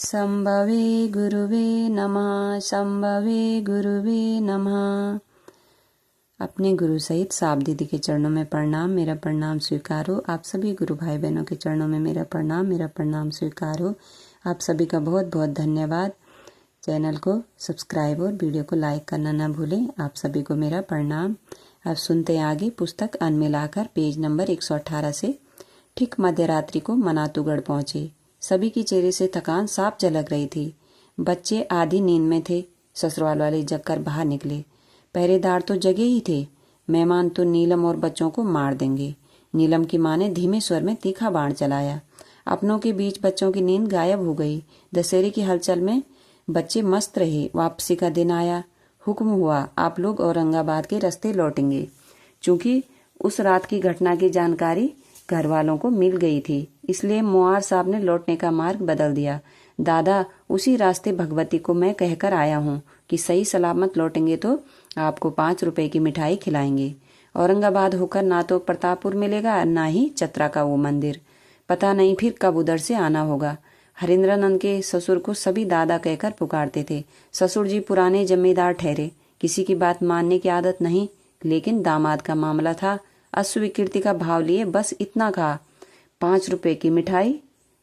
संभवे गुरुवे नमः। संभवे गुरुवे नमः। अपने गुरु सहित साप दीदी के चरणों में प्रणाम। मेरा प्रणाम स्वीकार हो। आप सभी गुरु भाई बहनों के चरणों में मेरा प्रणाम स्वीकार हो। आप सभी का बहुत बहुत धन्यवाद। चैनल को सब्सक्राइब और वीडियो को लाइक करना ना भूलें। आप सभी को मेरा प्रणाम। अब सुनते आगे पुस्तक अन्न मिलाकर पेज नंबर 118 से। ठीक मध्यरात्रि को मनातूगढ़ पहुंचे। सभी की चेहरे से थकान साफ झलक रही थी। बच्चे आधी नींद में थे। ससुराल वाले जगकर बाहर निकले। पहरेदार तो जगे ही थे। मेहमान तो नीलम और बच्चों को मार देंगे। नीलम की माँ ने धीमे स्वर में तीखा बाण चलाया। अपनों के बीच बच्चों की नींद गायब हो गई। दशहरे की हलचल में बच्चे मस्त रहे। वापसी का दिन आया। हुक्म हुआ, आप लोग औरंगाबाद के रास्ते लौटेंगे। चूंकि उस रात की घटना की जानकारी घर वालों को मिल गई थी, इसलिए मुआर साहब ने लौटने का मार्ग बदल दिया। दादा, उसी रास्ते भगवती को मैं कहकर आया हूँ कि सही सलामत लौटेंगे तो आपको 5 रुपए की मिठाई खिलाएंगे। औरंगाबाद होकर ना तो प्रतापपुर मिलेगा, ना ही चतरा का वो मंदिर। पता नहीं फिर कब उधर से आना होगा। हरिंद्रानंद के ससुर को सभी दादा कहकर पुकारते थे। ससुर जी पुराने जमींदार ठहरे, किसी की बात मानने की आदत नहीं, लेकिन दामाद का मामला था। अस्वीकृति का भाव लिए बस इतना कहा, 5 रुपए की मिठाई।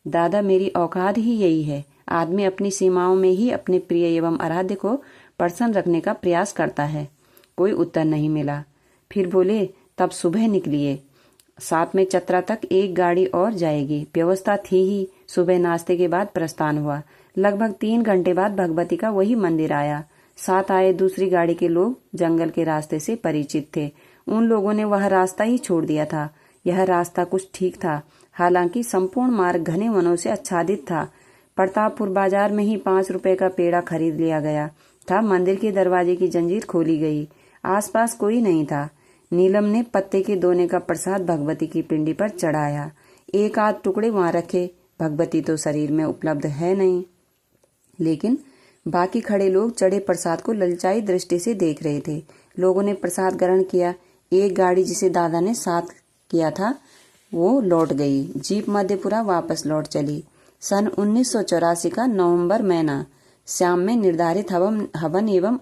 दादा, मेरी औकात ही यही है। आदमी अपनी सीमाओं में ही अपने प्रिय एवं आराध्य को प्रसन्न रखने का प्रयास करता है। कोई उत्तर नहीं मिला। फिर बोले, तब सुबह निकलिए। साथ में चतरा तक एक गाड़ी और जाएगी। व्यवस्था थी ही। सुबह नाश्ते के बाद प्रस्थान हुआ। लगभग 3 घंटे बाद भगवती का वही मंदिर आया। साथ आए दूसरी गाड़ी के लोग जंगल के रास्ते से परिचित थे। उन लोगों ने वह रास्ता ही छोड़ दिया था। यह रास्ता कुछ ठीक था, हालांकि संपूर्ण मार्ग घने वनों से आच्छादित था। प्रतापपुर बाजार में ही 5 रुपए का पेड़ा खरीद लिया गया था। मंदिर के दरवाजे की जंजीर खोली गई। आसपास कोई नहीं था। नीलम ने पत्ते के दोने का प्रसाद भगवती की पिंडी पर चढ़ाया। एक आध टुकड़े वहां रखे। भगवती तो शरीर में उपलब्ध है नहीं, लेकिन बाकी खड़े लोग चढ़े प्रसाद को ललचाई दृष्टि से देख रहे थे। लोगों ने प्रसाद ग्रहण किया। एक गाड़ी जिसे दादा ने साथ किया था वो लौट गई। जीप मध्यपुरा वापस लौट चली। सन 1984 का नवंबर महीना। शाम में निर्धारित हवन एवं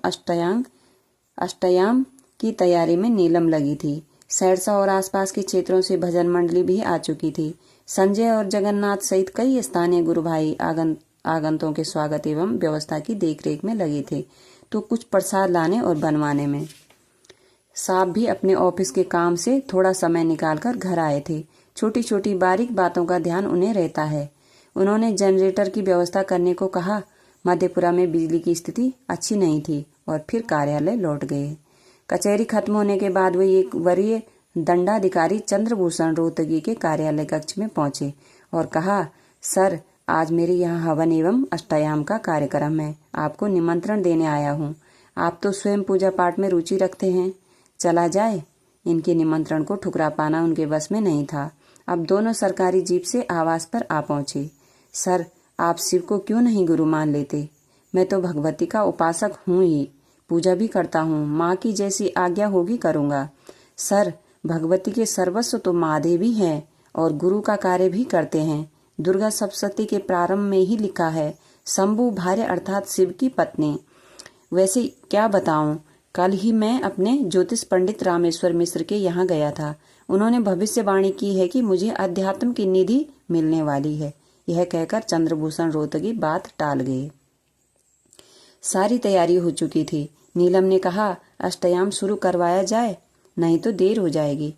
अष्टयाम की तैयारी में नीलम लगी थी। सैरसा और आसपास के क्षेत्रों से भजन मंडली भी आ चुकी थी। संजय और जगन्नाथ सहित कई स्थानीय गुरु भाई आगंतुकों के स्वागत एवं व्यवस्था की देखरेख में लगे थे, तो कुछ प्रसाद लाने और बनवाने में। साहब भी अपने ऑफिस के काम से थोड़ा समय निकालकर घर आए थे। छोटी छोटी बारीक बातों का ध्यान उन्हें रहता है। उन्होंने जनरेटर की व्यवस्था करने को कहा। मध्यपुरा में बिजली की स्थिति अच्छी नहीं थी और फिर कार्यालय लौट गए। कचहरी खत्म होने के बाद वे एक वरीय दंडाधिकारी चंद्रभूषण रोहतगी के कार्यालय कक्ष में पहुंचे और कहा, सर, आज मेरे यहाँ हवन एवं अष्टयाम का कार्यक्रम है। आपको निमंत्रण देने आया हूँ। आप तो स्वयं पूजा पाठ में रुचि रखते हैं। चला जाए। इनके निमंत्रण को ठुकरा पाना उनके बस में नहीं था। अब दोनों सरकारी जीप से आवास पर आ पहुंचे। सर, आप शिव को क्यों नहीं गुरु मान लेते? मैं तो भगवती का उपासक हूँ ही, पूजा भी करता हूँ। माँ की जैसी आज्ञा होगी करूँगा। सर, भगवती के सर्वस्व तो महादेवी हैं और गुरु का कार्य भी करते हैं। दुर्गा सप्तशती के प्रारंभ में ही लिखा है, शंभु भार्य अर्थात शिव की पत्नी। वैसे क्या बताऊं, कल ही मैं अपने ज्योतिष पंडित रामेश्वर मिश्र के यहाँ गया था। उन्होंने भविष्यवाणी की है कि मुझे अध्यात्म की निधि मिलने वाली है। यह कहकर चंद्रभूषण रोहतगी बात टाल गए। सारी तैयारी हो चुकी थी। नीलम ने कहा, अष्टयाम शुरू करवाया जाए, नहीं तो देर हो जाएगी।